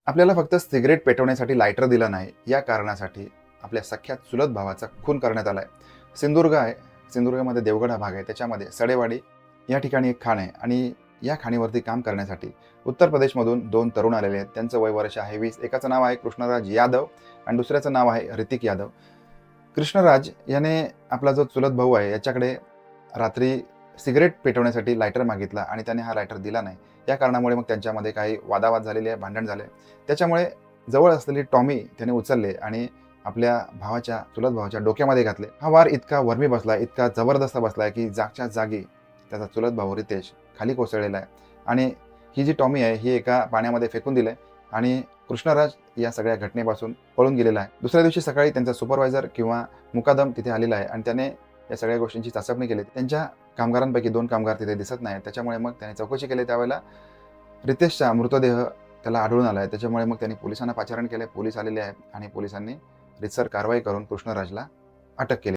आपल्याला फक्त cigarette पेटवण्यासाठी lighter दिला नाही, या कारणासाठी आपल्या सख्या चुलत भावाचा खून करण्यात आला आहे. सिंधुदुर्ग आहे. सिंधुदुर्गमध्ये देवगड हा भाग आहे. त्याच्यामध्ये सडेवाडी या ठिकाणी एक खाण आहे आणि या खाणीवरती काम करण्यासाठी उत्तर प्रदेशमधून 2 तरुण आलेले आहेत. त्यांचं वय वर्ष आहे 20. एकाचं नाव आहे कृष्णराज यादव आणि दुसऱ्याचं नाव आहे ऋतिक यादव. कृष्णराज याने आपला जो चुलत भाऊ आहे याच्याकडे रात्री सिगरेट पेटवण्यासाठी लायटर मागितला आणि त्याने हा लायटर दिला नाही. या कारणामुळे मग त्यांच्यामध्ये काही वादावाद झालेले आहे, भांडण झाले. त्याच्यामुळे जवळ असलेली टॉमी त्याने उचलले आणि आपल्या चुलत भावाच्या डोक्यामध्ये घातले. हा वार इतका वर्मी बसला, इतका जबरदस्त बसला की जागच्या जागी त्याचा चुलत भाऊ रितेश खाली कोसळलेला आहे आणि ही जी टॉमी आहे ही एका पाण्यामध्ये फेकून दिली आणि कृष्णराज या सगळ्या घटनेपासून पळून गेलेला आहे. दुसऱ्या दिवशी सकाळी त्यांचा सुपरवायझर किंवा मुकादम तिथे आलेला आहे आणि त्याने या सगळ्या गोष्टींची चाचपणी केली. त्यांच्या कामगारांपैकी 2 कामगार तिथे दिसत नाही. त्याच्यामुळे मग त्याने चौकशी केली. त्यावेळेला रितेशचा मृतदेह त्याला आढळून आला आहे. त्याच्यामुळे मग त्यांनी पोलिसांना पाचारण केले. पोलीस आलेले आहेत आणि पोलिसांनी रीतसर कारवाई करून कृष्णराजला अटक केली.